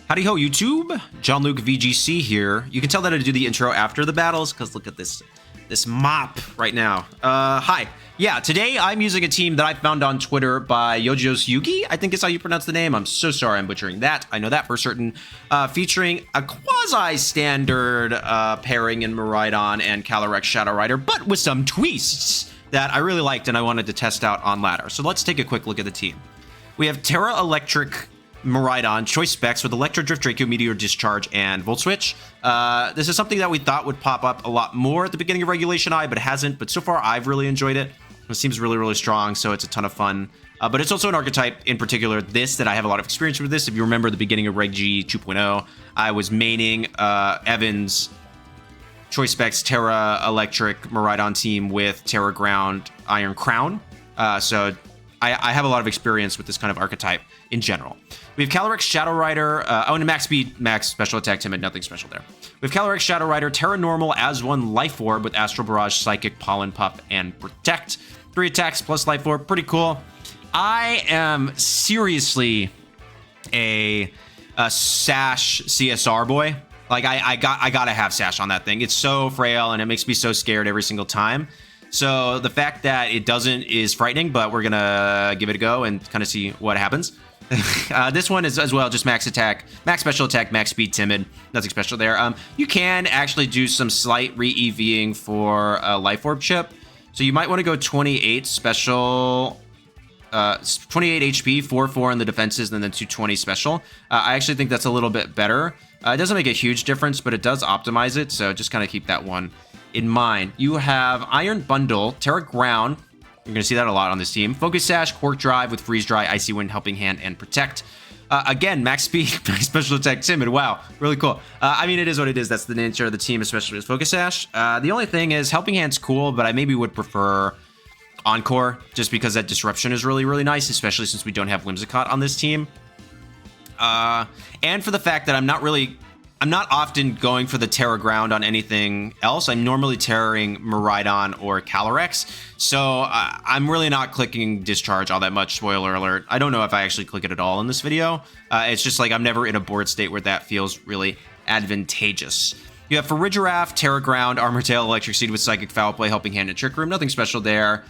Howdy ho, YouTube. Jon-Luke VGC here. You can tell that I do the intro after the battles because look at this mop right now. Hi. Yeah, today I'm using a team that I found on Twitter by Yojos Yugi, I think is how you pronounce the name. I'm so sorry I'm butchering that. I know that for certain. Featuring a quasi-standard pairing in Miraidon and Calyrex Shadow, but with some twists that I really liked and I wanted to test out on ladder. So let's take a quick look at the team. We have Tera Electric Miraidon, choice specs with Electro Drift, Draco Meteor, Discharge, and Volt Switch. This is something that we thought would pop up a lot more at the beginning of Regulation I, but it hasn't. But so far, I've really enjoyed it. It seems really, really strong, so it's a ton of fun. But it's also an archetype, in particular, that I have a lot of experience with this. If you remember the beginning of Reg G 2.0, I was maining Evan's choice specs Tera Electric Miraidon team with Tera Ground Iron Crown. So I have a lot of experience with this kind of archetype in general. We have Calyrex Shadow, and max speed, max special attack, timid, nothing special there. We have Calyrex Shadow, Tera Normal as one Life Orb with Astral Barrage, Psychic, Pollen Puff, and Protect. 3 attacks plus Life Orb, pretty cool. I am seriously a Sash CSR boy. Like I gotta have Sash on that thing. It's so frail and it makes me so scared every single time. So the fact that it doesn't is frightening, but we're gonna give it a go and kind of see what happens. This one is as well just max attack, max special attack, max speed, timid, nothing special there. You can actually do some slight re-EVing for a Life Orb chip, so you might want to go 28 special, 28 HP, 4/4 in the defenses, and then 220 special. I actually think that's a little bit better. It doesn't make a huge difference, but it does optimize it, so just kind of keep that one in mind. You have Iron Bundle, Tera Ground. You're going to see that a lot on this team. Focus Sash, Quark Drive with Freeze Dry, Icy Wind, Helping Hand, and Protect. Again, max speed, special attack, timid. Wow, really cool. I mean, it is what it is. That's the nature of the team, especially with Focus Sash. The only thing is Helping Hand's cool, but I maybe would prefer Encore just because that disruption is really, really nice, especially since we don't have Whimsicott on this team. And for the fact that I'm not often going for the Tera Ground on anything else. I'm normally terroring Miraidon or Calyrex, so I'm really not clicking Discharge all that much, spoiler alert. I don't know if I actually click it at all in this video. It's just like I'm never in a board state where that feels really advantageous. You have Farigiraf, Tera Ground, Armor Tail, Electric Seed with Psychic, Foul Play, Helping Hand, and Trick Room. Nothing special there.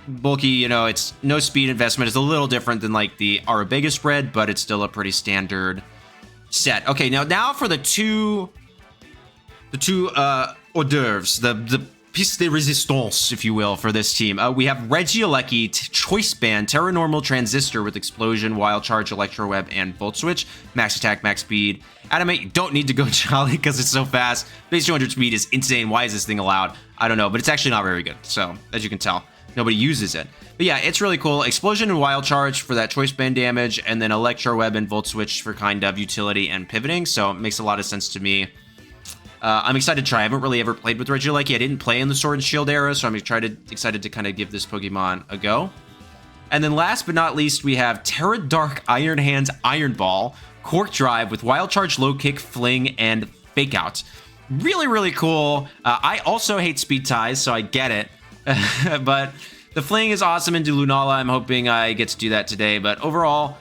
Bulky, you know, it's no speed investment. It's a little different than like the Arubega spread, but it's still a pretty standard set. Okay, now for the two hors d'oeuvres, the piece de resistance, if you will, for this team. We have Regieleki, Choice Band, Tera Normal, Transistor with Explosion, Wild Charge, Electro Web, and Volt Switch. Max attack, max speed. Adamant, you don't need to go Jolly because it's so fast. Base 200 speed is insane. Why is this thing allowed? I don't know, but it's actually not very good. So, as you can tell, nobody uses it. But yeah, it's really cool. Explosion and Wild Charge for that Choice Band damage, and then Electro Web and Volt Switch for kind of utility and pivoting, so it makes a lot of sense to me. I'm excited to try. I haven't really ever played with Regieleki. I didn't play in the Sword and Shield era, so I'm excited to kind of give this Pokemon a go. And then last but not least, we have Tera Dark Iron Hands Iron Ball, Quark Drive with Wild Charge, Low Kick, Fling, and Fake Out. Really, really cool. I also hate speed ties, so I get it. But the Fling is awesome into Lunala. I'm hoping I get to do that today. But overall,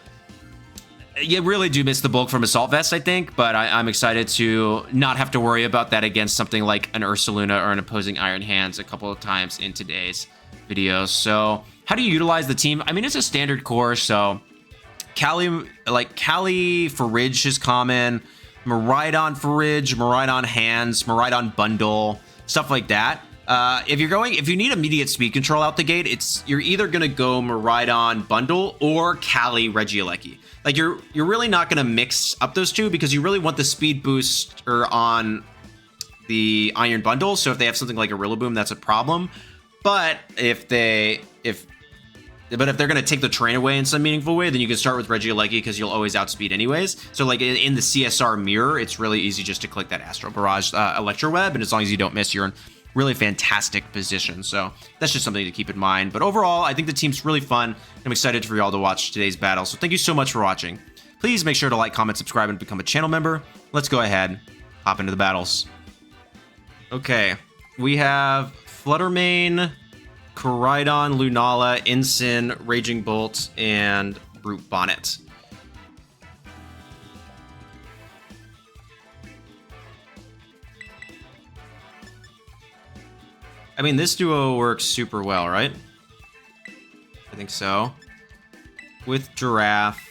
you really do miss the bulk from Assault Vest, I think. But I'm excited to not have to worry about that against something like an Ursaluna or an opposing Iron Hands a couple of times in today's video. So how do you utilize the team? I mean, it's a standard core. So Cali for Ridge is common. Miraidon for Ridge, Miraidon Hands, Miraidon Bundle, stuff like that. If you need immediate speed control out the gate, you're either gonna go Miraidon Bundle or Cali Regieleki. Like you're really not gonna mix up those two because you really want the speed booster on the Iron Bundle. So if they have something like a Rillaboom, that's a problem. But if they're gonna take the train away in some meaningful way, then you can start with Regieleki because you'll always outspeed anyways. So like in the CSR mirror, it's really easy just to click that Astral Barrage Electro Web, and as long as you don't miss, you're in really fantastic position. So that's just something to keep in mind. But overall, I think the team's really fun. I'm excited for y'all to watch today's battle. So thank you so much for watching. Please make sure to like, comment, subscribe, and become a channel member. Let's go ahead, hop into the battles. Okay, we have Fluttermane, Koraidon, Lunala, Ensign, Raging Bolt, and Brute Bonnet. I mean, this duo works super well, right? I think so. With Giraffe.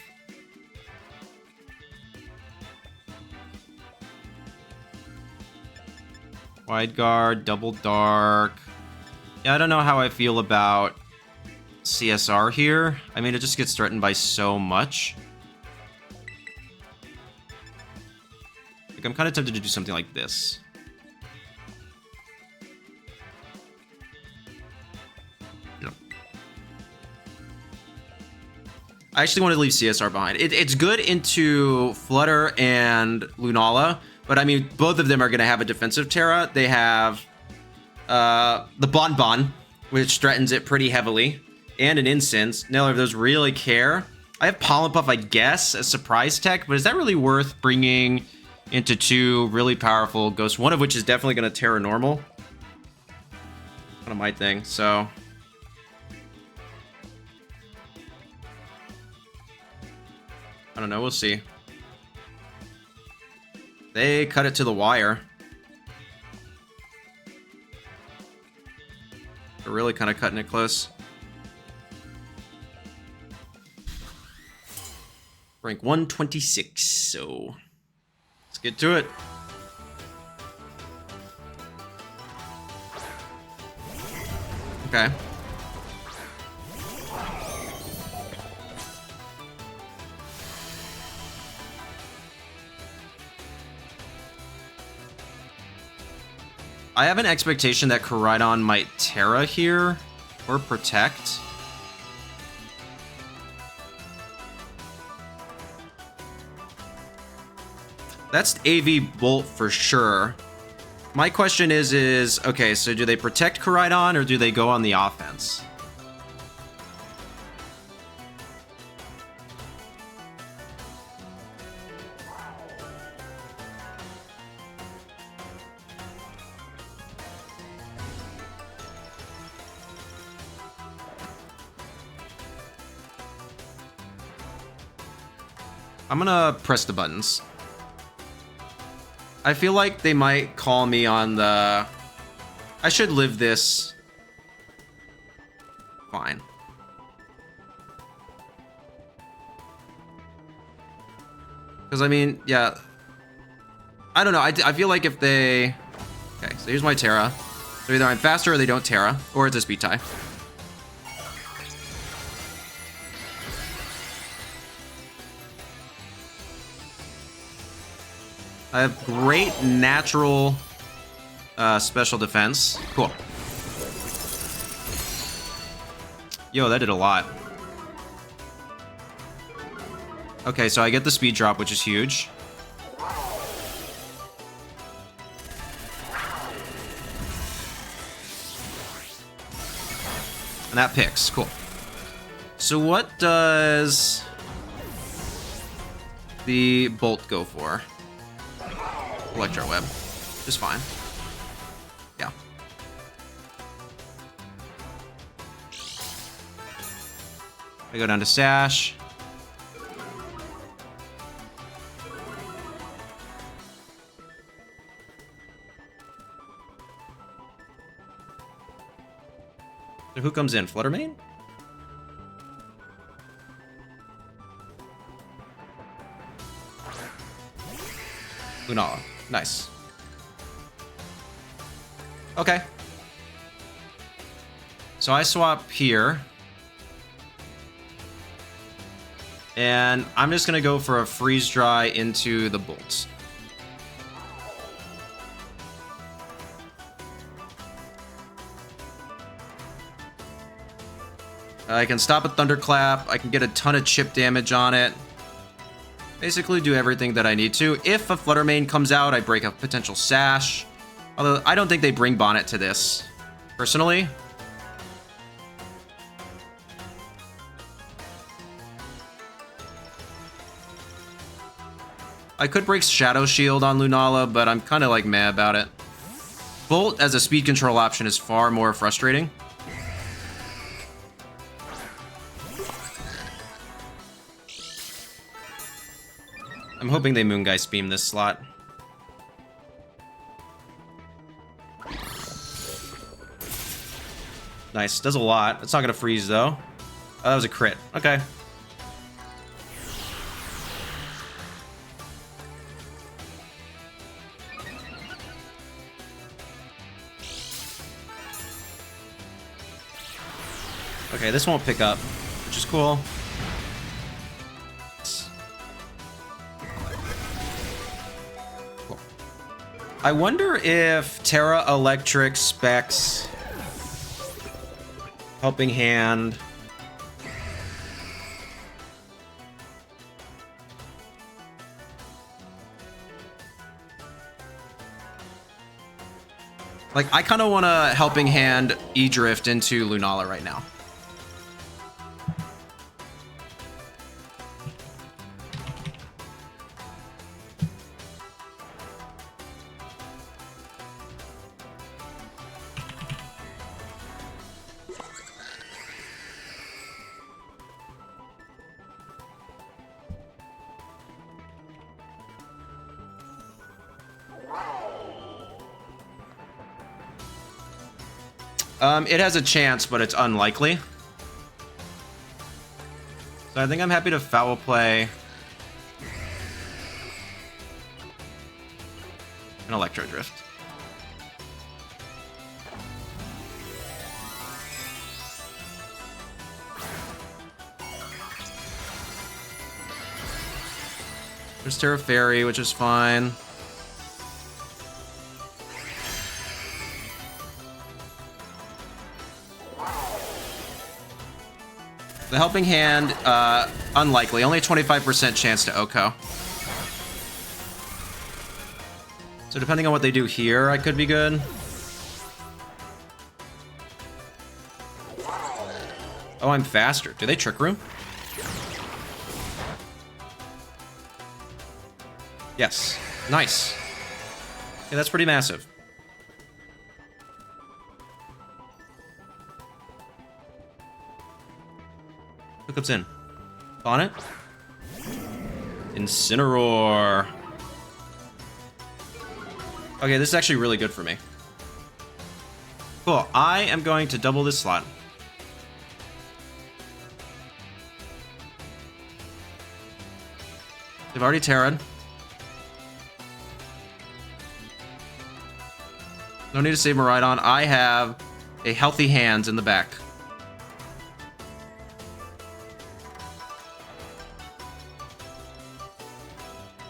Wide guard, double dark. Yeah, I don't know how I feel about CSR here. I mean, it just gets threatened by so much. Like, I'm kind of tempted to do something like this. I actually want to leave CSR behind. It's good into Flutter and Lunala, but I mean, both of them are going to have a defensive Tera. They have the Bonbon, which threatens it pretty heavily, and an Incense. Neither of those really care. I have Pollen Puff, I guess, as surprise tech, but is that really worth bringing into two really powerful ghosts, one of which is definitely going to Tera normal? Kind of my thing, so... I don't know, we'll see. They cut it to the wire. They're really kind of cutting it close. Rank 126, so let's get to it. Okay. I have an expectation that Koraidon might Tera here, or Protect. That's AV Bolt for sure. My question is, okay, so do they protect Koraidon, or do they go on the offense? I'm gonna press the buttons. I feel like they might call me on the... I should live this. Fine. Because, I mean, yeah. I don't know. I feel like if they... Okay, so here's my Tera. So either I'm faster or they don't Tera, or it's a speed tie. I have great natural special defense. Cool. Yo, that did a lot. Okay, so I get the speed drop, which is huge. And that picks. Cool. So what does the Bolt go for? Electro Web. Just fine. Yeah. I go down to Sash. So who comes in? Fluttermane? Lunala. Nice. Okay. So I swap here. And I'm just going to go for a freeze dry into the bolts. I can stop a Thunderclap. I can get a ton of chip damage on it. Basically do everything that I need to. If a Fluttermane comes out, I break a potential Sash. Although, I don't think they bring Bonnet to this, personally. I could break Shadow Shield on Lunala, but I'm kind of like meh about it. Bolt as a speed control option is far more frustrating. I'm hoping they Moongeist Beam this slot. Nice. Does a lot. It's not going to freeze, though. Oh, that was a crit. Okay. Okay, this won't pick up, which is cool. Cool. I wonder if Tera Electric specs Helping Hand. Like, I kind of want to Helping Hand E-Drift into Lunala right now. It has a chance, but it's unlikely. So I think I'm happy to Foul Play an Electro Drift. There's Terra Fairy, which is fine. The Helping Hand, unlikely. Only a 25% chance to Oko. So depending on what they do here, I could be good. Oh, I'm faster. Do they Trick Room? Yes. Nice. Yeah, that's pretty massive. Who comes in? Bonnet? Incineroar. Okay, this is actually really good for me. Cool. I am going to double this slot. They've already Terra'd. No need to save Miraidon. I have a Healthy Hands in the back.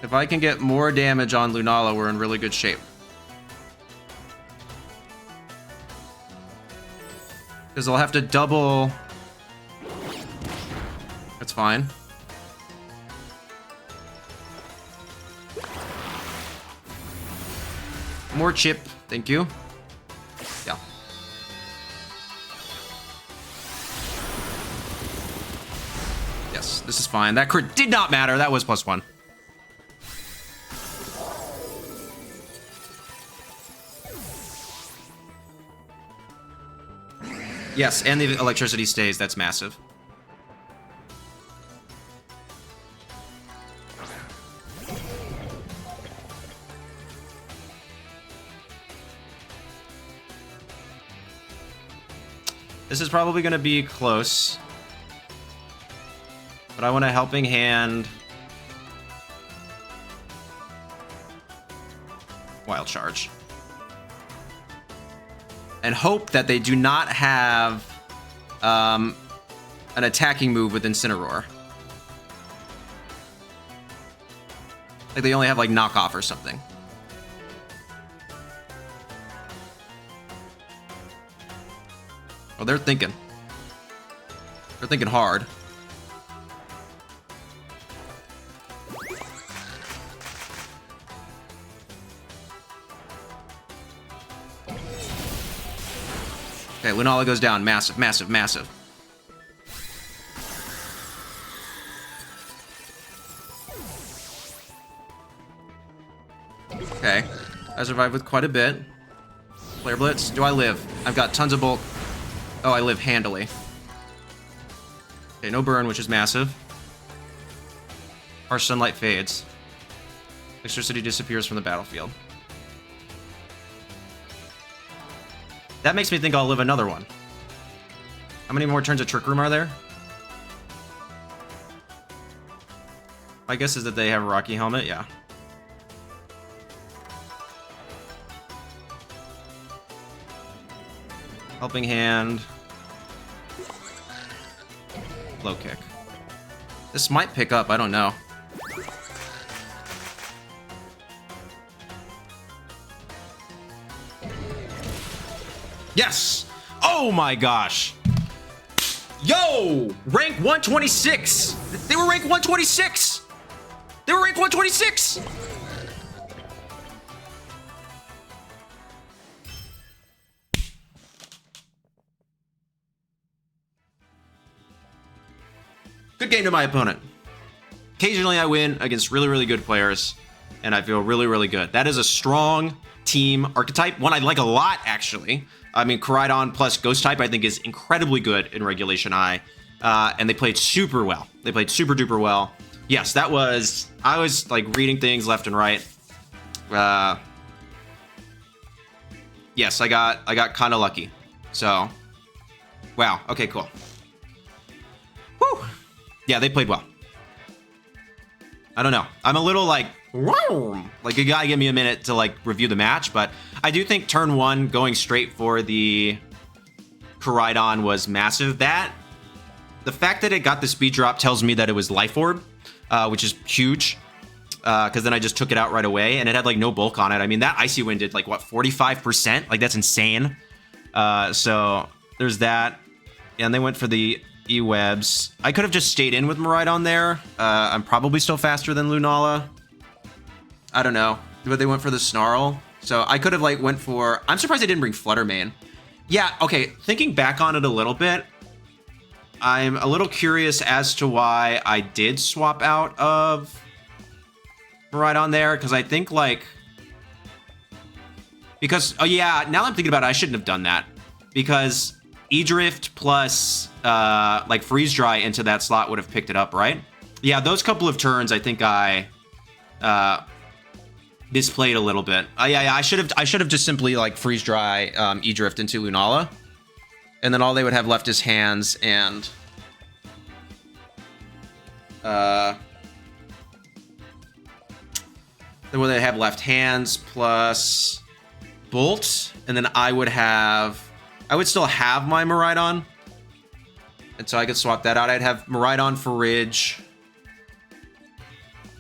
If I can get more damage on Lunala, we're in really good shape. Because I'll have to double... That's fine. More chip, thank you. Yeah. Yes, this is fine. That crit did not matter. That was +1. Yes, and the electricity stays. That's massive. This is probably going to be close. But I want a Helping Hand. Wild Charge. And hope that they do not have an attacking move with Incineroar. Like they only have like knockoff or something. Oh, they're thinking. They're thinking hard. Okay, Lunala goes down. Massive, massive, massive. Okay. I survived with quite a bit. Flare Blitz. Do I live? I've got tons of bulk. Oh, I live handily. Okay, no burn, which is massive. Harsh Sunlight fades. Electricity disappears from the battlefield. That makes me think I'll live another one. How many more turns of Trick Room are there? My guess is that they have a Rocky Helmet, yeah. Helping Hand. Low Kick. This might pick up, I don't know. Yes! Oh my gosh! Yo! Rank 126! They were rank 126! They were rank 126! Good game to my opponent. Occasionally I win against really, really good players, and I feel really, really good. That is a strong team archetype, one I like a lot, actually. I mean, Koraidon plus Ghost type, I think, is incredibly good in Regulation I, and they played super well. They played super duper well. Yes, that was... I was, like, reading things left and right. Yes, I got kind of lucky. So, wow. Okay, cool. Whew. Yeah, they played well. I don't know. I'm a little like you gotta give me a minute to like review the match, but I do think turn one going straight for the Koraidon was massive. The fact that it got the speed drop tells me that it was Life Orb, which is huge, because then I just took it out right away, and it had like no bulk on it. I mean, that Icy Wind did like what, 45%? Like, that's insane. So there's that, and they went for the E-Webs. I could have just stayed in with Miraidon there. I'm probably still faster than Lunala. I don't know, but they went for the Snarl. So I could have like went for... I'm surprised they didn't bring Flutter Mane. Yeah, okay, thinking back on it a little bit, I'm a little curious as to why I did swap out of Miraidon there, because I think like... Because, oh yeah, now that I'm thinking about it, I shouldn't have done that. Because E-Drift plus like Freeze Dry into that slot would have picked it up, right? Yeah, those couple of turns, I think I misplayed a little bit. Yeah, I should have just simply like Freeze Dry E-Drift into Lunala, and then all they would have left is hands and then what they have left, hands plus Bolt, and then I would still have my Miraidon, and so I could swap that out. I'd have Miraidon for Ridge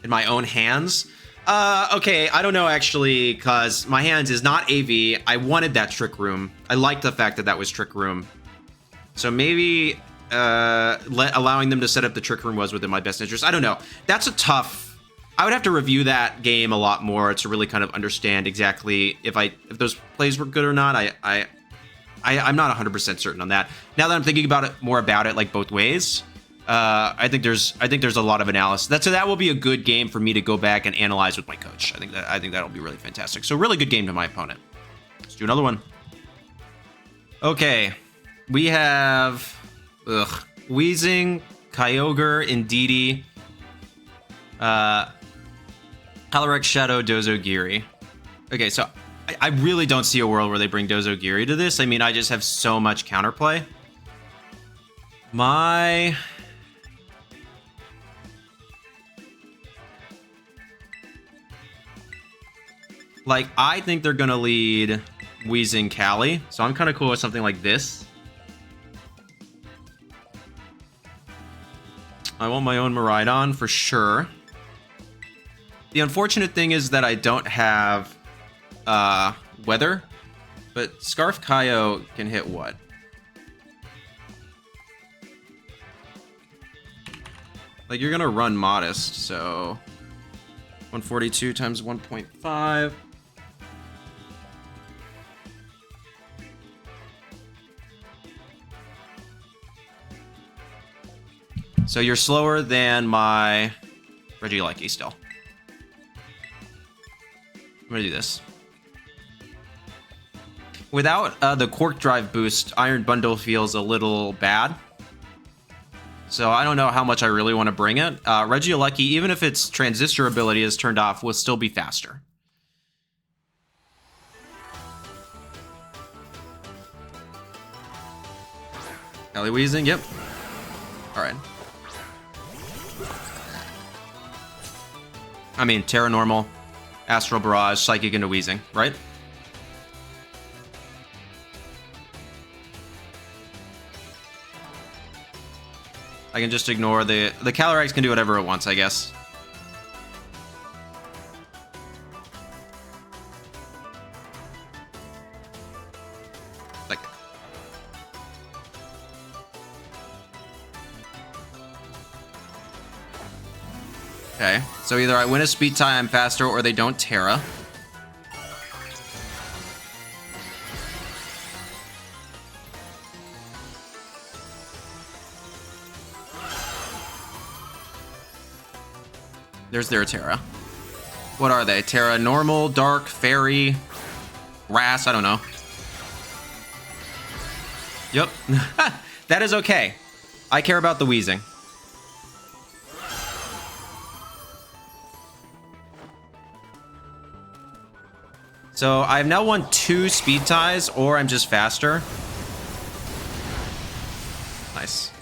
in my own hands. Okay, I don't know, actually, because my hands is not AV. I wanted that Trick Room. I liked the fact that that was Trick Room. So maybe allowing them to set up the Trick Room was within my best interest. I don't know. That's a tough... I would have to review that game a lot more to really kind of understand exactly if those plays were good or not. I'm not 100% certain on that. Now that I'm thinking about it more about it, like both ways, I think there's a lot of analysis. So that will be a good game for me to go back and analyze with my coach. I think that'll be really fantastic. So really good game to my opponent. Let's do another one. Okay, we have Weezing, Kyogre, Indeedee, Calyrex Shadow, Dozogiri. Okay, so I really don't see a world where they bring Dozogiri to this. I mean, I just have so much counterplay. I think they're gonna lead Weezing Cali, so I'm kind of cool with something like this. I want my own Miraidon for sure. The unfortunate thing is that I don't have Weather, but Scarf Kaio can hit what? Like, you're gonna run Modest, so 142 times 1.5. So you're slower than my Regieleki still. I'm gonna do this. Without the Quark Drive boost, Iron Bundle feels a little bad. So I don't know how much I really want to bring it. Regieleki, even if its Transistor ability is turned off, will still be faster. Ellie Weezing, yep. Alright. I mean, Tera Normal, Astral Barrage, Psychic into Weezing, right? I can just ignore the Calyrex can do whatever it wants, I guess. Like, okay, so either I win a speed tie, I'm faster, or they don't Tera. There's their Tera. What are they? Tera Normal, Dark, Fairy, Grass, I don't know. Yep. That is okay. I care about the Weezing. So I've now won 2 speed ties, or I'm just faster. Nice.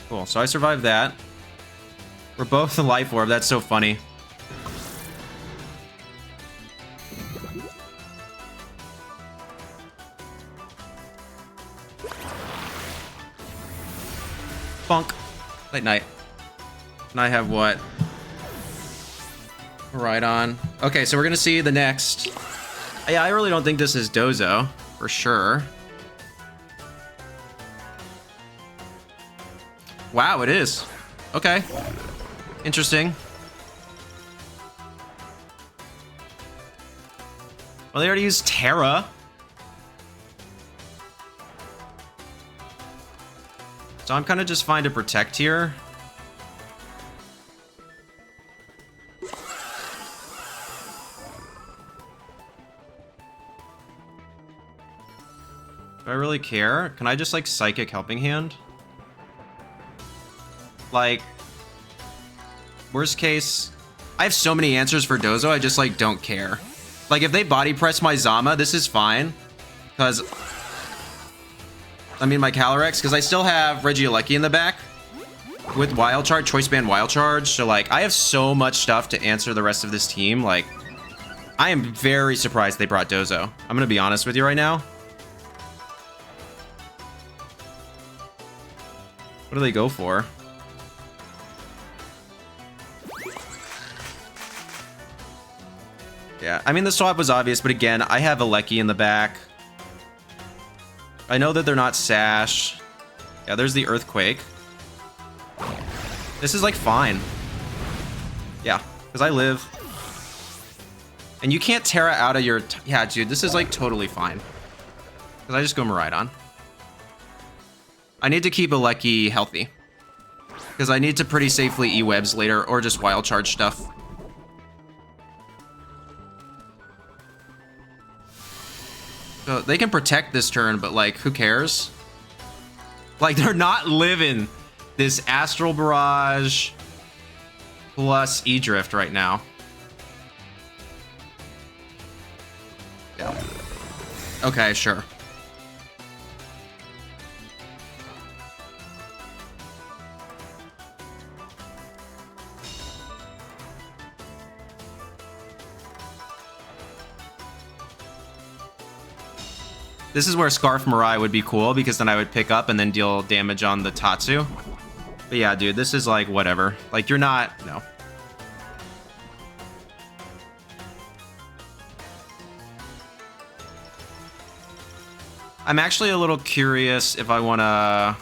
Cool, so I survived that. We're both the Life Orb, that's so funny. Bonk. Late night. And I have what? Koraidon. Okay, so we're gonna see the next. Yeah, I really don't think this is Dozo, for sure. Wow, it is. Okay. Interesting. Well, they already used Tera. So I'm kind of just fine to protect here. Do I really care? Can I just, like, Psychic Helping Hand? Like, worst case, I have so many answers for Dozo, I just, like, don't care. Like, if they body press my Zama, this is fine. Because, I mean, my Calyrex, because I still have Regieleki in the back. With Wild Charge, Choice Band Wild Charge. So, like, I have so much stuff to answer the rest of this team. Like, I am very surprised they brought Dozo. I'm going to be honest with you right now. What do they go for? Yeah, I mean, the swap was obvious, but again, I have Eleki in the back. I know that they're not Sash. Yeah, there's the Earthquake. This is, like, fine. Yeah, because I live. And you can't Tera out of your... Yeah, dude, this is, like, totally fine. Because I just go Miraidon. I need to keep Eleki healthy. Because I need to pretty safely E-Webs later, or just Wild Charge stuff. So they can protect this turn, but, like, who cares? Like, they're not living this Astral Barrage plus E-Drift right now. Yeah. Okay, sure. This is where Scarf Mirai would be cool, because then I would pick up and then deal damage on the Tatsu. But yeah, dude, this is like, whatever. Like, you're not... No. I'm actually a little curious if I want to...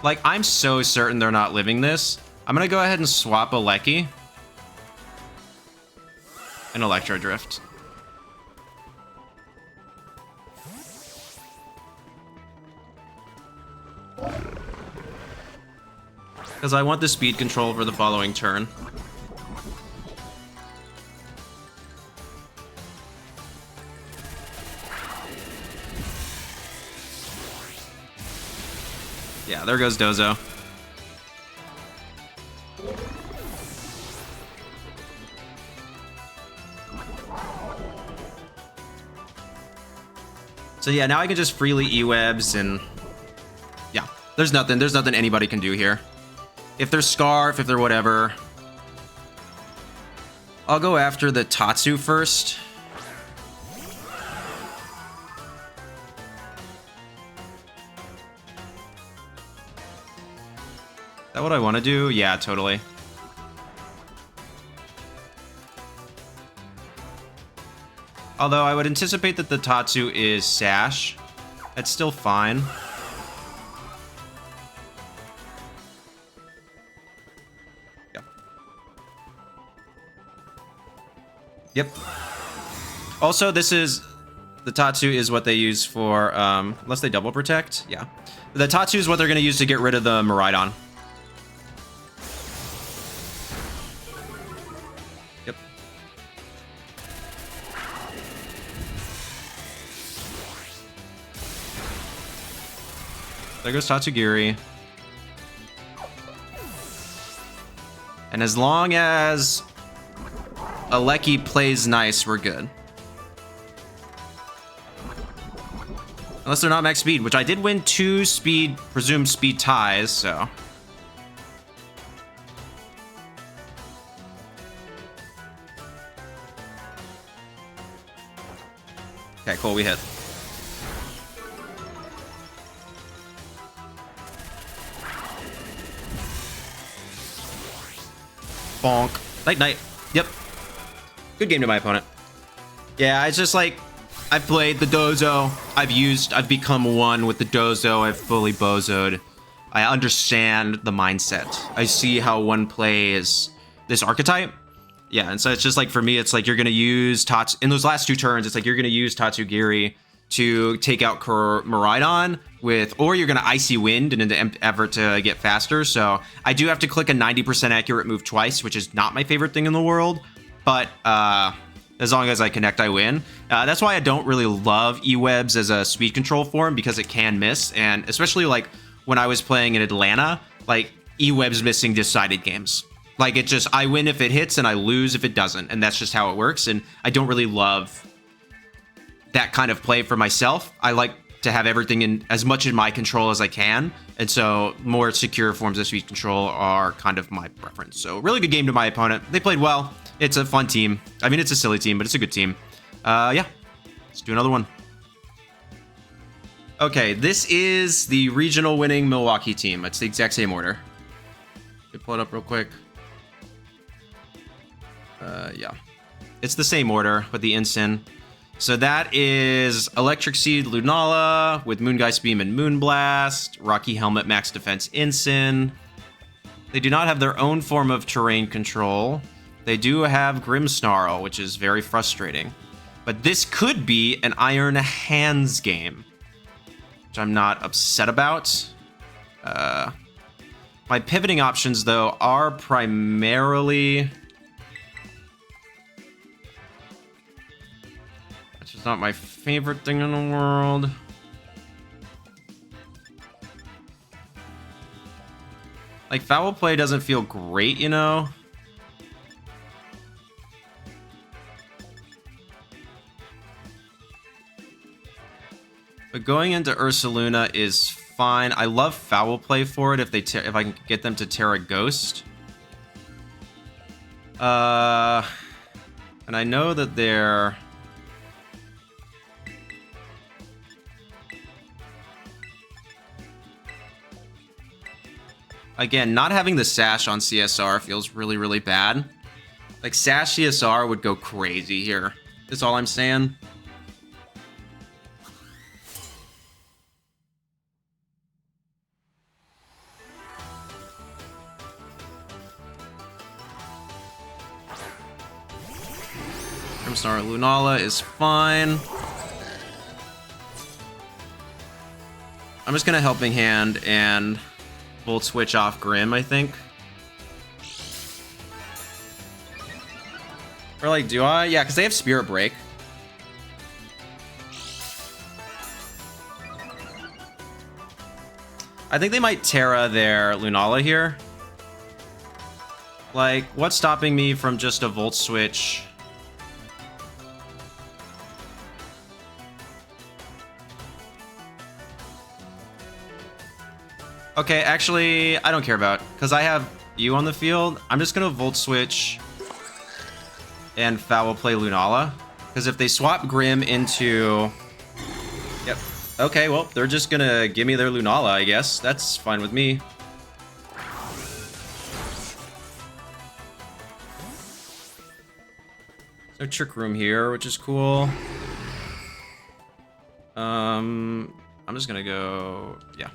Like, I'm so certain they're not living this. I'm going to go ahead and swap Eleki. And Electro Drift. Because I want the speed control for the following turn. Yeah, there goes Dozo. So yeah, now I can just freely E-webs and yeah, there's nothing anybody can do here. If they're Scarf, if they're whatever. I'll go after the Tatsu first. Is that what I want to do? Yeah, totally. Although I would anticipate that the Tatsu is Sash. That's still fine. Yep. Also, this is... The Tatsu is what they use for... unless they double protect? Yeah. The Tatsu is what they're going to use to get rid of the Miraidon. Yep. There goes Tatsugiri. And as long as... Aleki plays nice, we're good. Unless they're not max speed, which I did win 2 speed, presumed speed ties, so. Okay, cool, we hit. Bonk. Night, night. Yep. Good game to my opponent. Yeah, it's just like, I've played the Dozo. I've become one with the Dozo. I've fully bozoed. I understand the mindset. I see how one plays this archetype. Yeah, and so it's just like, for me, it's like you're going to use Tatsu... In those last 2 turns, it's like you're going to use Tatsugiri to take out Miraidon with... Or you're going to Icy Wind in an effort to get faster. So I do have to click a 90% accurate move twice, which is not my favorite thing in the world. But as long as I connect, I win. That's why I don't really love E-webs as a speed control form, because it can miss. And especially like when I was playing in Atlanta, like E-webs missing decided games. Like it just, I win if it hits and I lose if it doesn't. And that's just how it works. And I don't really love that kind of play for myself. I like to have everything in as much in my control as I can. And so more secure forms of speed control are kind of my preference. So really good game to my opponent. They played well. It's a fun team. I mean, it's a silly team, but it's a good team. Yeah, let's do another one. Okay, this is the regional winning Milwaukee team. It's the exact same order. Let me pull it up real quick. Yeah. It's the same order with the Ensign. So that is Electric Seed Lunala with Moongeist Beam and Moonblast, Rocky Helmet Max Defense Ensign. They do not have their own form of terrain control. They do have Grimmsnarl, which is very frustrating. But this could be an Iron Hands game, which I'm not upset about. My pivoting options, though, are primarily... Which is not my favorite thing in the world. Like, Foul Play doesn't feel great, you know? But going into Ursaluna is fine. I love Foul Play for it if I can get them to Tera Ghost. And I know that they're... Again, not having the Sash on CSR feels really, really bad. Like, Sash CSR would go crazy here. That's all I'm saying. Grimmsnarl Lunala is fine. I'm just gonna Helping Hand and Volt Switch off Grim, I think. Or like, do I? Yeah, because they have Spirit Break. I think they might Tera their Lunala here. Like, what's stopping me from just a Volt Switch? Okay, actually, I don't care about, because I have you on the field. I'm just going to Volt Switch and Foul Play Lunala. Because if they swap Grim into... Yep. Okay, well, they're just going to give me their Lunala, I guess. That's fine with me. No Trick Room here, which is cool. I'm just going to go... Yeah.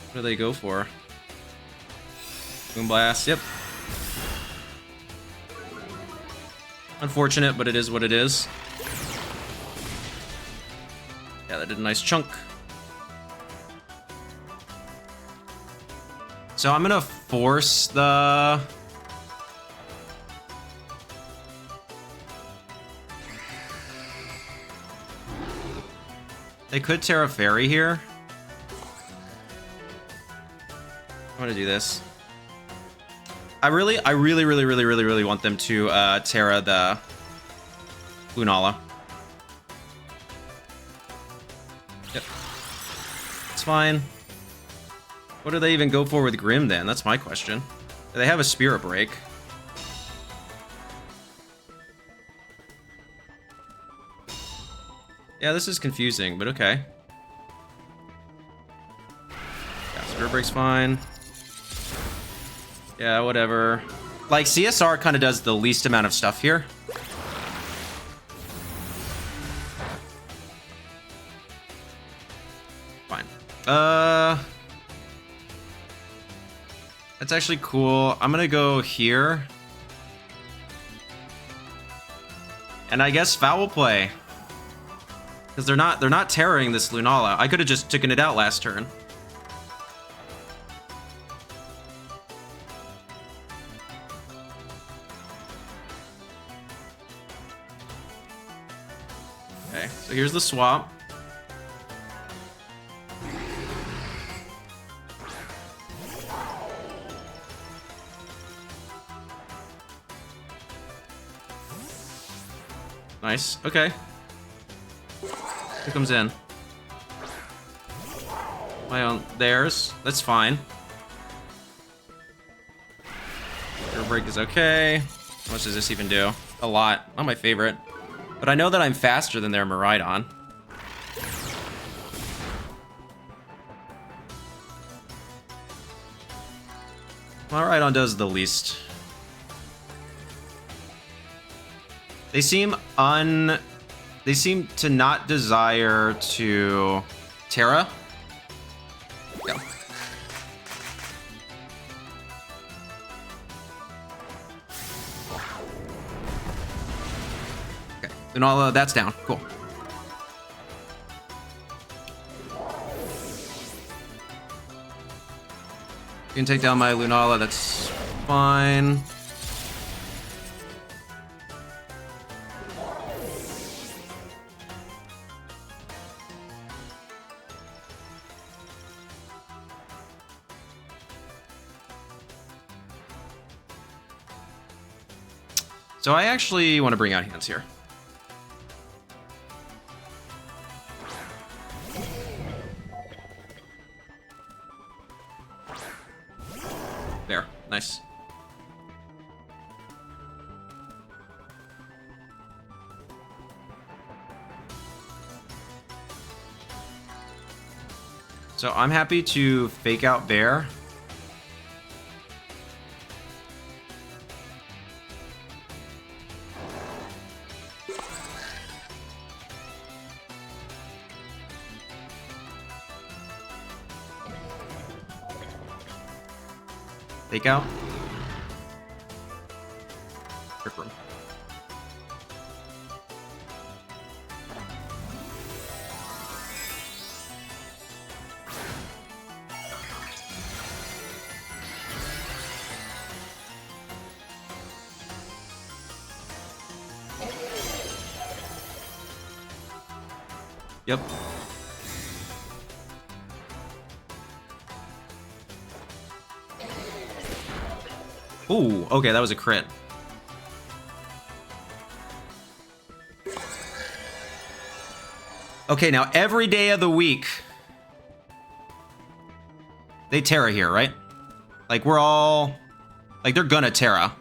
What do they go for? Moonblast, yep. Unfortunate, but it is what it is. Yeah, that did a nice chunk. So I'm gonna force the... They could Tera Fairy here. I'm gonna do this. I really want them to Tera the Lunala. Yep. It's fine. What do they even go for with Grim then? That's my question. Do they have a Spirit Break? Yeah, this is confusing, but okay. Yeah, Spirit Break's fine. Yeah, whatever. Like, CSR kind of does the least amount of stuff here. Fine. That's actually cool. I'm gonna go here. And I guess Foul Play. Because they're not terroring this Lunala. I could have just taken it out last turn. Okay, so here's the swap. Nice, okay. Who comes in? My own, theirs, that's fine. Air break is okay. How much does this even do? A lot, not my favorite. But I know that I'm faster than their Miraidon. Miraidon does the least. They seem to not desire to Tera. Go. Okay, Lunala, that's down. Cool. You can take down my Lunala, that's fine. So I actually want to bring out hands here. There, nice. So I'm happy to fake out Bear. Fake out. Trick Room. Yep. Ooh, okay, that was a crit. Okay, now every day of the week, they Tera here, right? Like, we're all... Like, they're gonna Tera.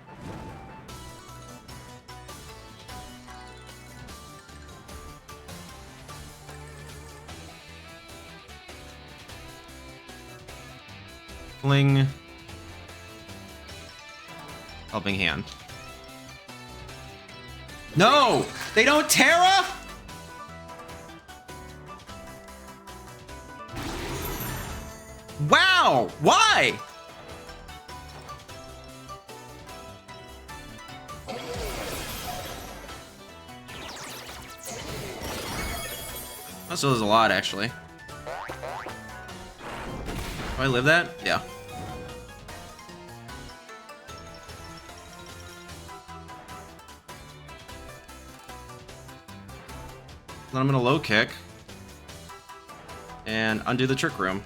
Fling. Helping hand. No! They don't Tera? Wow! Why? That still is a lot, actually. Do I live that? Yeah. Then I'm gonna low kick and undo the trick room.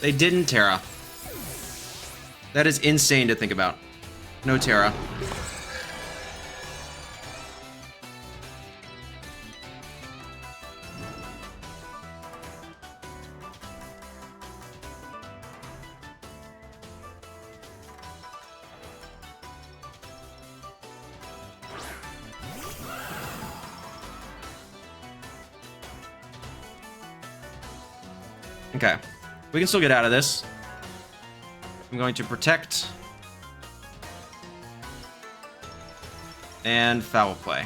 They didn't Tera. That is insane to think about. No Tera. Okay. We can still get out of this. I'm going to protect. And foul play.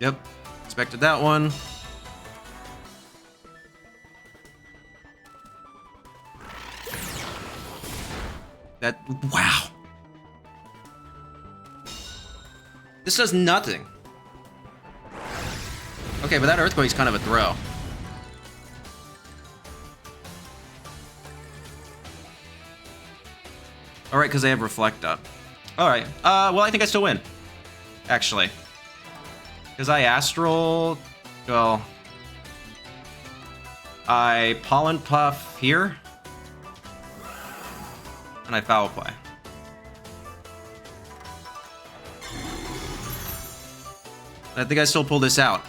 Yep. Expected that one. That... Wow. This does nothing. Okay, but that Earthquake's kind of a throw. Alright, because they have Reflect up. Alright, well, I think I still win. Actually. Because I Astral... Well... I Pollen Puff here. And I Foul Play. I think I still pull this out.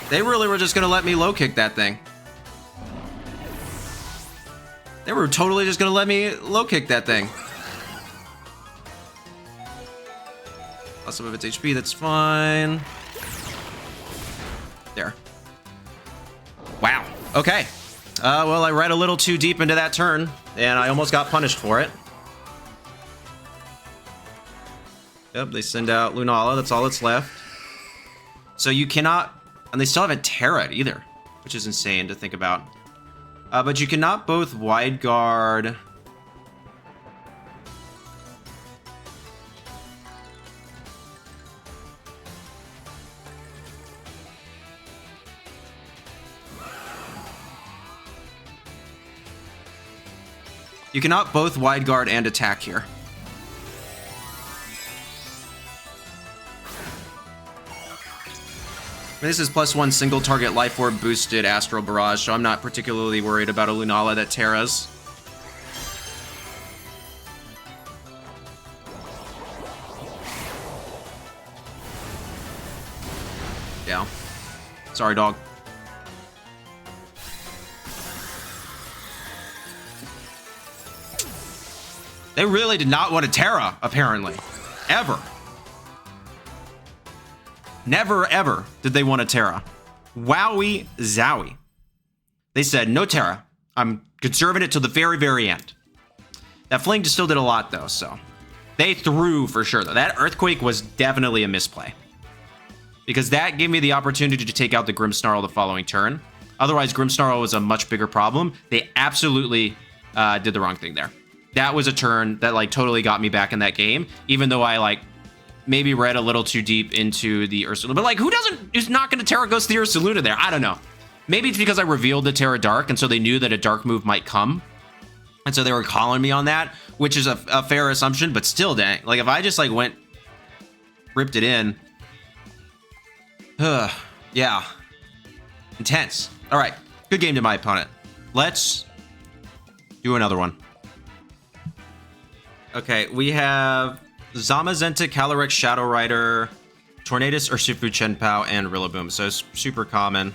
They really were just gonna let me low kick that thing. They were totally just gonna let me low kick that thing. Lost some of its HP, that's fine. There. Wow, okay. Well, I read a little too deep into that turn, and I almost got punished for it. Yep, they send out Lunala, that's all that's left. So you cannot... And they still haven't Tera'd either, which is insane to think about. But you cannot both Wide Guard... You cannot both Wide Guard and attack here. This is +1 single target Life Orb boosted Astral Barrage, so I'm not particularly worried about a Lunala that Teras. Yeah. Sorry, dog. They really did not want a Tera, apparently. Ever. Never, ever did they want a Tera. Wowie zowie. They said, no Tera. I'm conserving it till the very, very end. That Fling just still did a lot, though, so. They threw for sure, though. That Earthquake was definitely a misplay. Because that gave me the opportunity to take out the Grimmsnarl the following turn. Otherwise, Grimmsnarl was a much bigger problem. They absolutely did the wrong thing there. That was a turn that, like, totally got me back in that game. Even though I, like, maybe read a little too deep into the Ursaluna. But like, who's not going to Tera Ghost the Ursaluna there? I don't know. Maybe it's because I revealed the Tera Dark, and so they knew that a dark move might come. And so they were calling me on that, which is a fair assumption, but still, dang. Like, if I just, like, ripped it in. Yeah. Intense. All right. Good game to my opponent. Let's do another one. Okay, we have Zamazenta Calyrex Shadow Rider, Tornadus Urshifu Chenpao, and Rillaboom. So it's super common.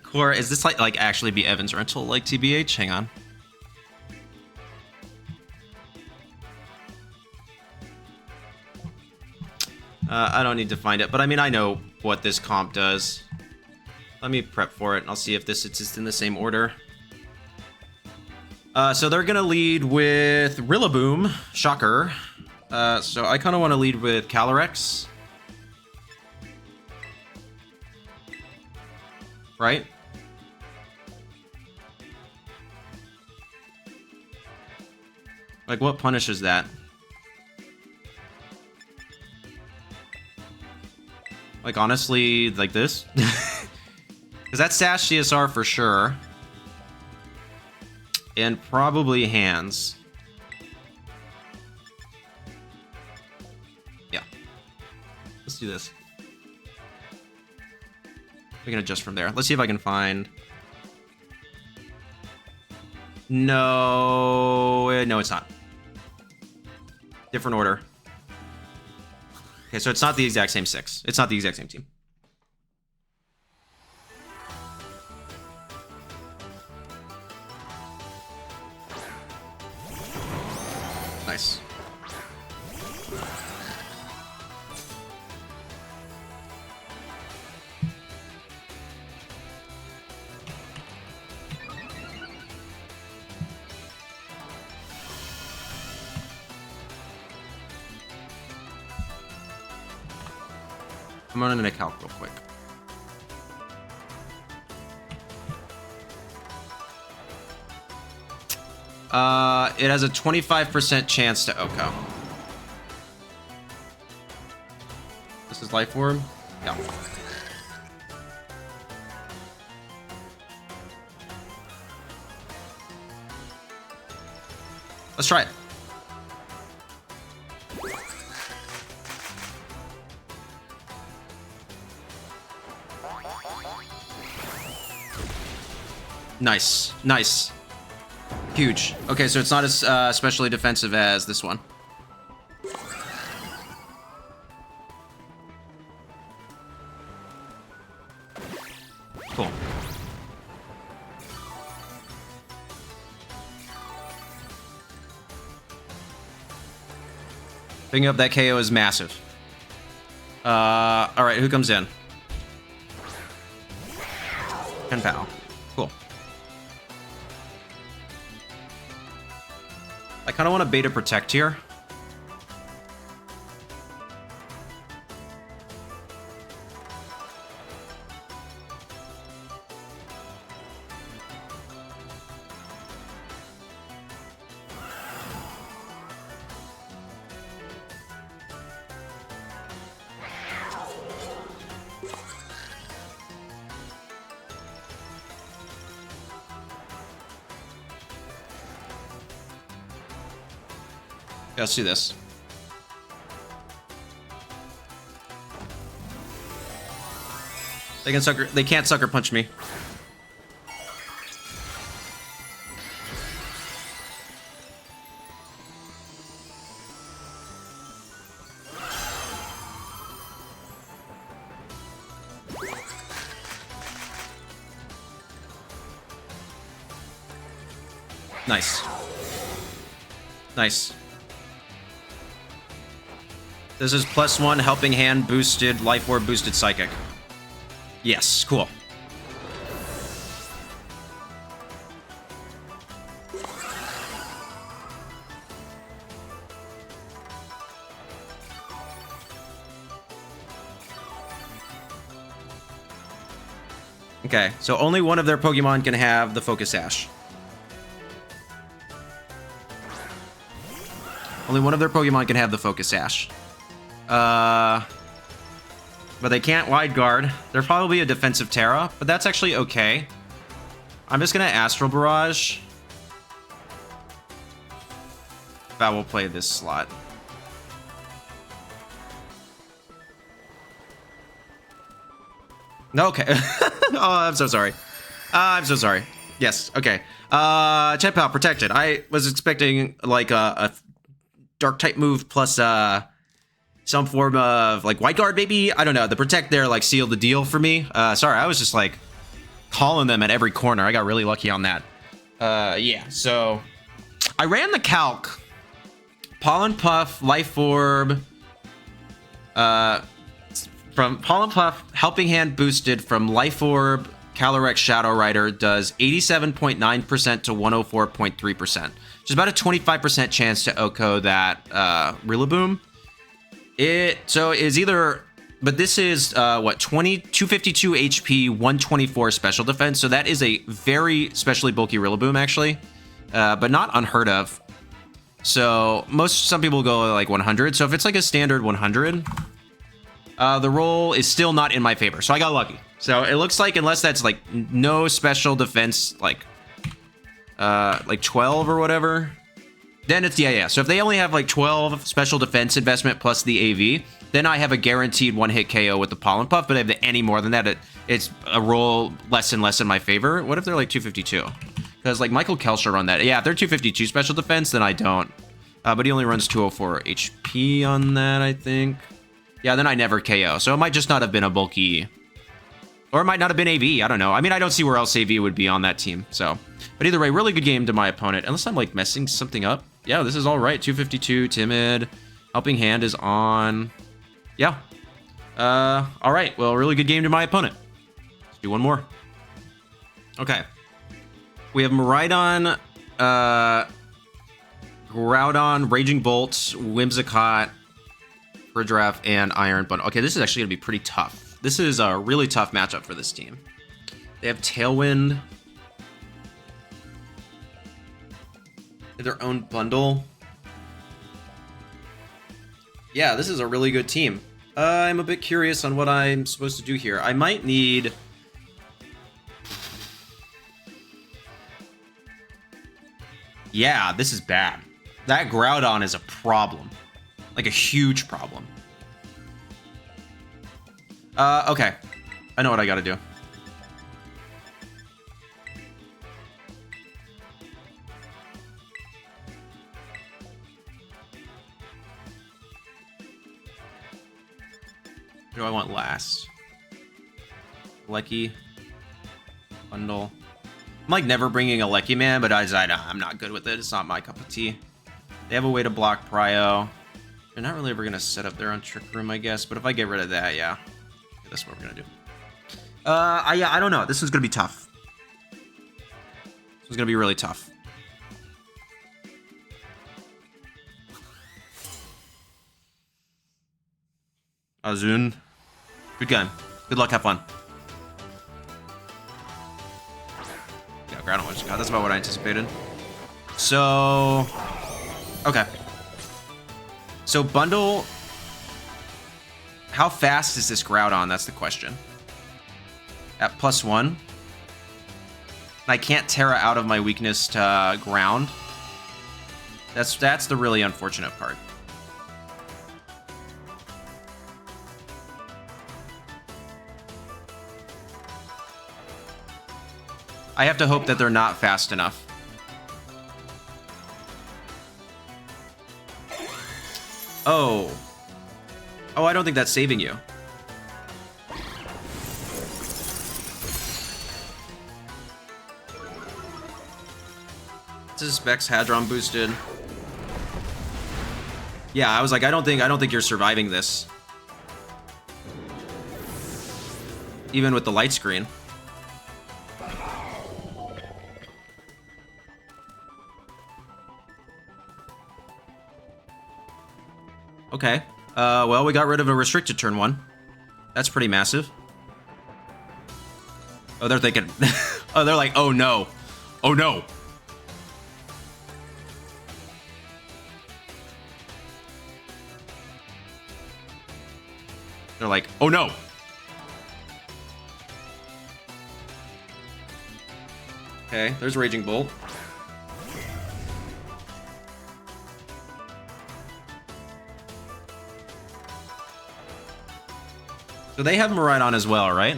Core, is this like actually be Evan's rental, like TBH? Hang on. I don't need to find it, but I mean, I know what this comp does. Let me prep for it, and I'll see if this is just in the same order. So they're gonna lead with Rillaboom, shocker. So I kind of want to lead with Calyrex. Right? Like, what punishes that? Like, honestly, like this? Because that's Sash CSR for sure. And probably hands. Yeah. Let's do this. We can adjust from there. Let's see if I can find... No, no, it's not. Different order. Okay, so it's not the exact same 6. It's not the exact same team. Nice. I'm running a calc real quick. It has a 25% chance to OHKO. This is Life Orb? Yeah. Let's try it. Nice. Nice. Huge. Okay, so it's not as especially defensive as this one. Cool. Picking up that KO is massive. Alright, who comes in? Chenpao. Cool. I kind of want to beta protect here. Let's do this. They can't sucker punch me. Nice. Nice. This is +1 helping hand boosted Life Orb boosted Psychic. Yes, cool. Okay, so only one of their Pokemon can have the Focus Sash. Only one of their Pokemon can have the Focus Sash. But they can't Wide Guard. They're probably a defensive Tera, but that's actually okay. I'm just gonna Astral Barrage. That will play this slot. No, okay. Oh, I'm so sorry. I'm so sorry. Yes, okay. Jetpaw protected. I was expecting like a dark type move plus some form of like White Guard maybe. I don't know. The protect there like sealed the deal for me. Sorry, I was just like calling them at every corner. I got really lucky on that. Yeah, so I ran the calc. Pollen Puff, Life Orb, from Pollen Puff, Helping Hand boosted from Life Orb, Calyrex Shadow Rider does 87.9% to 104.3%. Which is about a 25% chance to OHKO that Rillaboom. So is either, but this is what, 252 HP, 124 special defense. So that is a very specially bulky Rillaboom actually, but not unheard of. So some people go like 100. So if it's like a standard 100, the roll is still not in my favor. So I got lucky. So it looks like unless that's like no special defense, like 12 or whatever, then it's yeah. So if they only have like 12 special defense investment plus the AV, then I have a guaranteed one-hit KO with the Pollen Puff. But if any more than that, it's a roll less and less in my favor. What if they're like 252? Because like Michael Kelscher run that. Yeah, if they're 252 special defense, then I don't. But he only runs 204 HP on that, I think. Yeah, then I never KO. So it might just not have been a bulky, or it might not have been AV. I don't know. I mean, I don't see where else AV would be on that team. So, but either way, really good game to my opponent. Unless I'm like messing something up. Yeah, this is all right. 252, timid. Helping Hand is on. Yeah. All right. Well, really good game to my opponent. Let's do one more. Okay. We have Miraidon, Groudon, Raging Bolt, Whimsicott, Farigiraf, and Iron Bundle. Okay, this is actually going to be pretty tough. This is a really tough matchup for this team. They have Tailwind. Their own bundle. Yeah, this is a really good team. I'm a bit curious on what I'm supposed to do here. I might need... Yeah, this is bad. That Groudon is a problem. Like a huge problem. Okay. I know what I gotta do. What do I want last? Lecky. Bundle. I'm like never bringing a Lecky Man, but I'm not good with it. It's not my cup of tea. They have a way to block Prio. They're not really ever going to set up their own Trick Room, I guess. But if I get rid of that, yeah. That's what we're going to do. I don't know. This is going to be tough. This is going to be really tough. Azun. Good gun. Good luck. Have fun. Yeah, Groudon was God. That's about what I anticipated. So... Okay. So bundle... How fast is this Groudon? That's the question. At +1. I can't Tera out of my weakness to ground. That's the really unfortunate part. I have to hope that they're not fast enough. Oh. Oh, I don't think that's saving you. This is Vex Hadron boosted. Yeah, I was like, I don't think you're surviving this. Even with the light screen. Okay. Well, we got rid of a restricted turn 1. That's pretty massive. Oh, they're thinking... oh, they're like, oh no. Oh no. They're like, oh no. Okay, there's Raging Bolt. So they have Miraidon as well, right?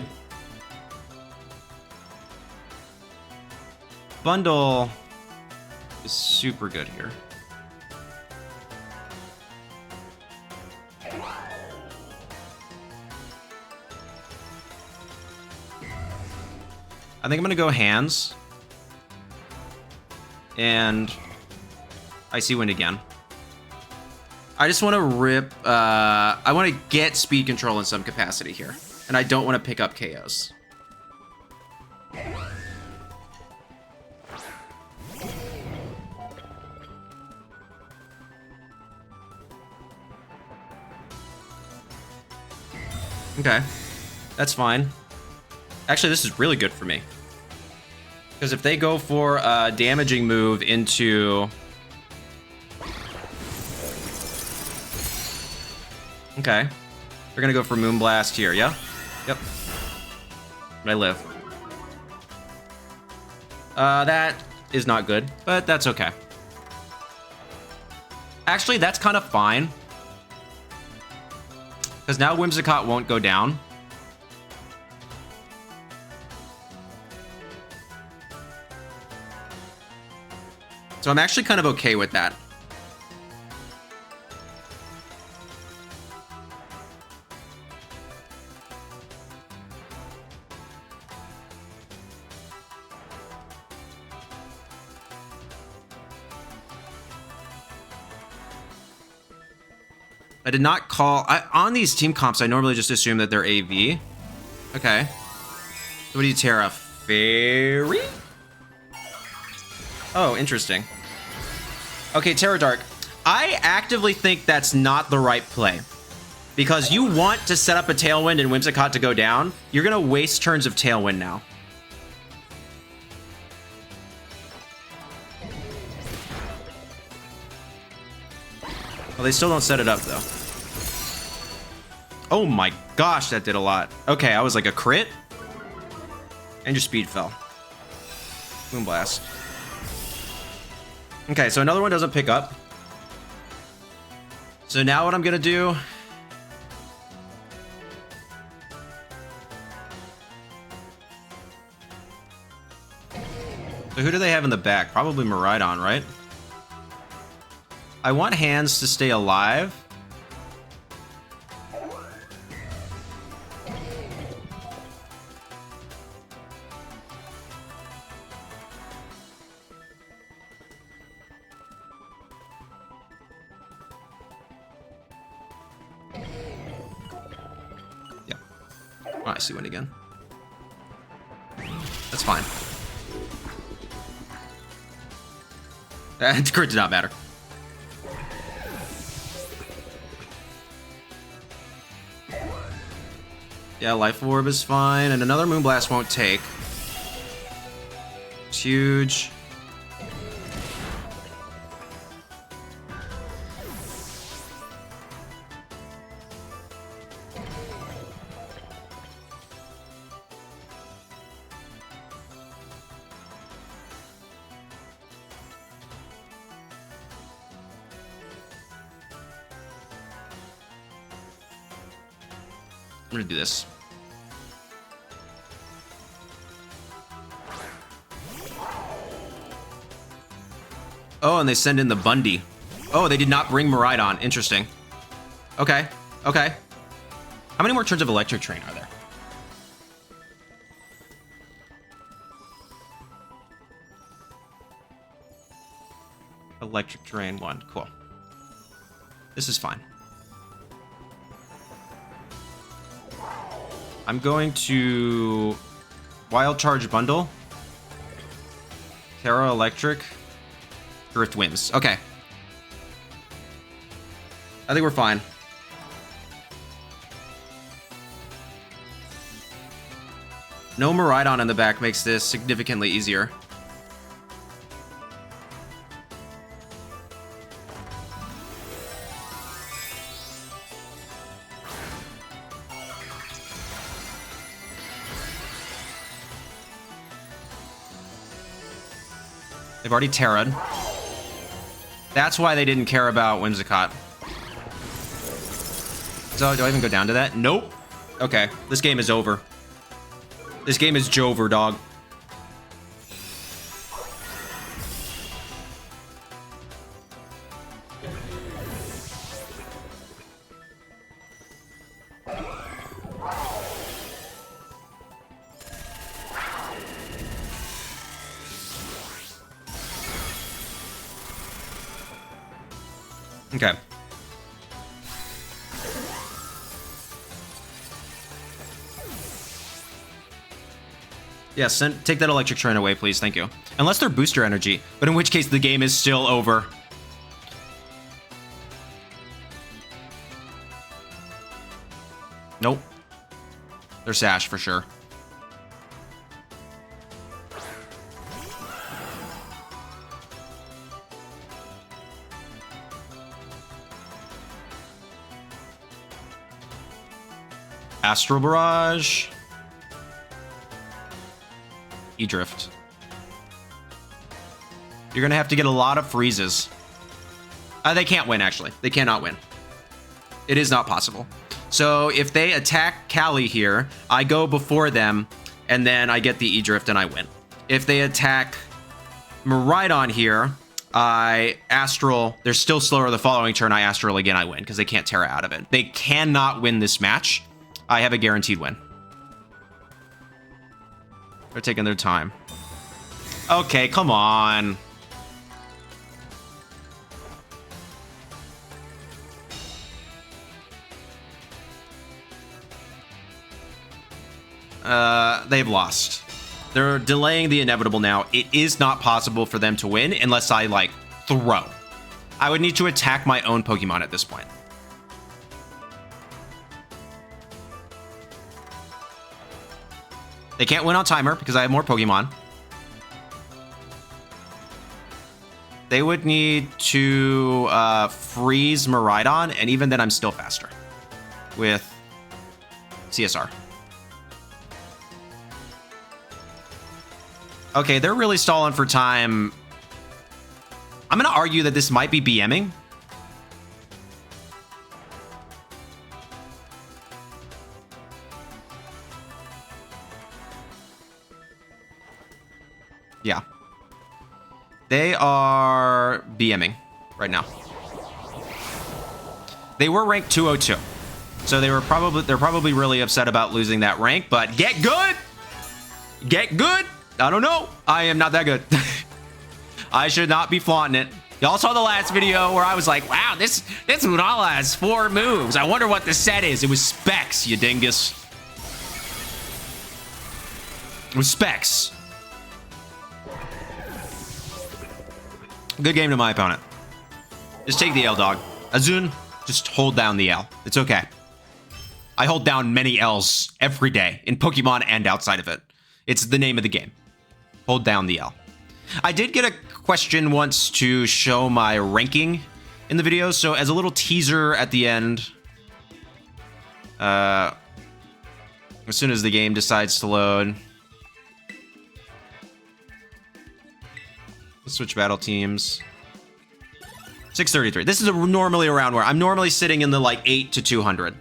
Bundle is super good here. I think I'm gonna go hands. And Icy Wind again. I just want to rip, I want to get speed control in some capacity here. And I don't want to pick up KOs. Okay, that's fine. Actually, this is really good for me. Because if they go for a damaging move into... Okay. They're going to go for Moonblast here, yeah? Yep. I live. That is not good, but that's okay. Actually, that's kind of fine. Because now Whimsicott won't go down. So I'm actually kind of okay with that. I did not call... on these team comps, I normally just assume that they're AV. Okay. So what do you Tera? Fairy? Oh, interesting. Okay, Tera Dark. I actively think that's not the right play. Because you want to set up a Tailwind and Whimsicott to go down. You're going to waste turns of Tailwind now. Well, they still don't set it up, though. Oh my gosh, that did a lot. Okay, I was like a crit. And your speed fell. Moonblast. Okay, so another one doesn't pick up. So now what I'm gonna do... So who do they have in the back? Probably Miraidon, right? I want hands to stay alive. Yeah. Oh, I see one again. That's fine. The crit did not matter. Yeah, Life Orb is fine, and another Moonblast won't take. It's huge. I'm gonna do this. Oh, and they send in the Bundy. Oh, they did not bring Miraidon. Interesting. Okay. Okay. How many more turns of Electric Train are there? Electric Train 1. Cool. This is fine. I'm going to Wild Charge Bundle. Tera Electric. Drift Whims. Okay. I think we're fine. No Miraidon in the back makes this significantly easier. They've already Terra'd. That's why they didn't care about Whimsicott. So, do I even go down to that? Nope. Okay, this game is over. This game is Jover, dog. Okay. Yes, take that electric train away, please. Thank you. Unless they're booster energy, but in which case the game is still over. Nope. They're Sash for sure. Astral Barrage. E-Drift. You're going to have to get a lot of freezes. They can't win, actually. They cannot win. It is not possible. So if they attack Cali here, I go before them, and then I get the E-Drift and I win. If they attack Miraidon here, I Astral. They're still slower the following turn. I Astral again, I win, because they can't Tera out of it. They cannot win this match. I have a guaranteed win. They're taking their time. Okay, come on. They've lost. They're delaying the inevitable now. It is not possible for them to win unless I, like, throw. I would need to attack my own Pokemon at this point. They can't win on timer because I have more Pokemon. They would need to freeze Miraidon, and even then I'm still faster with CSR. Okay, they're really stalling for time. I'm going to argue that this might be BMing. Yeah. They are BMing right now. They were ranked 202. So they're probably really upset about losing that rank, but get good. Get good. I don't know. I am not that good. I should not be flaunting it. Y'all saw the last video where I was like, wow, this Lunala has 4 moves. I wonder what the set is. It was Specs, you dingus. It was Specs. Good game to my opponent. Just take the L, dog. Azun, just hold down the L. It's okay. I hold down many L's every day in Pokemon and outside of it. It's the name of the game. Hold down the L. I did get a question once to show my ranking in the video, so as a little teaser at the end, as soon as the game decides to load, let's switch battle teams. 633. This is normally around where I'm normally sitting in the like 8 to 200.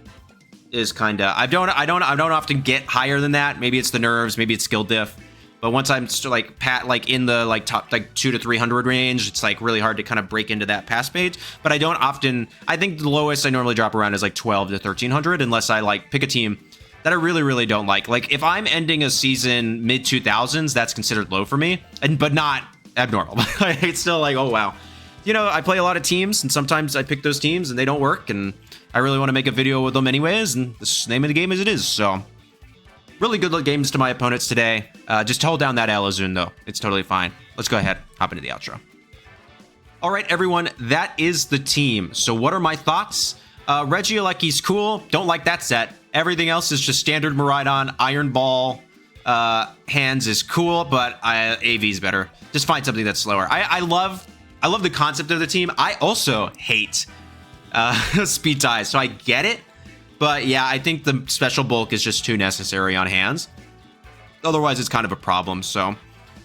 Is kind of I don't often get higher than that. Maybe it's the nerves, maybe it's skill diff. But once I'm still like in the like top like 2 to 300 range, it's like really hard to kind of break into that pass page. But I don't often. I think the lowest I normally drop around is like 12 to 1300, unless I like pick a team that I really don't like. Like if I'm ending a season mid 2000s, that's considered low for me, but not abnormal. It's still like, oh wow, you know, I play a lot of teams, and sometimes I pick those teams and they don't work, and I really want to make a video with them anyways, and the name of the game as it is. So really good games to my opponents today. Just hold down that Alazun, though. It's totally fine. Let's go ahead, hop into the outro. All right, everyone, that is the team. So what are my thoughts? Regieleki's cool. Don't like that set. Everything else is just standard Miraidon. Iron Ball hands is cool, but AV's better. Just find something that's slower. I love the concept of the team. I also hate speed ties, so I get it. But yeah, I think the special bulk is just too necessary on hands. Otherwise, it's kind of a problem. So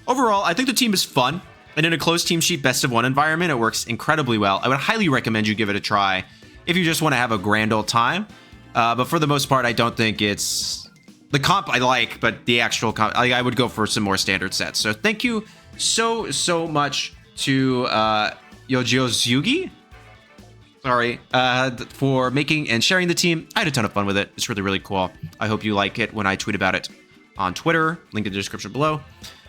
overall, I think the team is fun. And in a closed team sheet best of one environment, it works incredibly well. I would highly recommend you give it a try if you just want to have a grand old time. But for the most part, I don't think it's the comp I like, but the actual comp, I would go for some more standard sets. So thank you so much to Yojizugi. Sorry, for making and sharing the team. I had a ton of fun with it. It's really cool. I hope you like it when I tweet about it on Twitter. Link in the description below.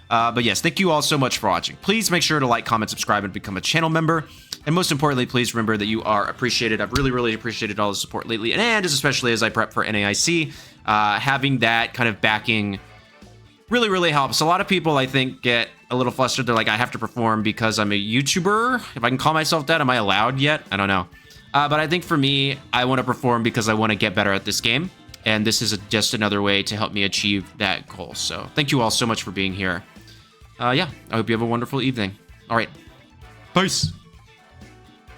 But yes, thank you all so much for watching. Please make sure to like, comment, subscribe, and become a channel member. And most importantly, please remember that you are appreciated. I've really appreciated all the support lately, and especially as I prep for NAIC, having that kind of backing really helps. A lot of people, I think, get a little flustered. They're like, I have to perform because I'm a YouTuber. If I can call myself that, am I allowed yet? I don't know. But I think for me, I want to perform because I want to get better at this game. And this is just another way to help me achieve that goal. So thank you all so much for being here. Yeah, I hope you have a wonderful evening. All right. Peace.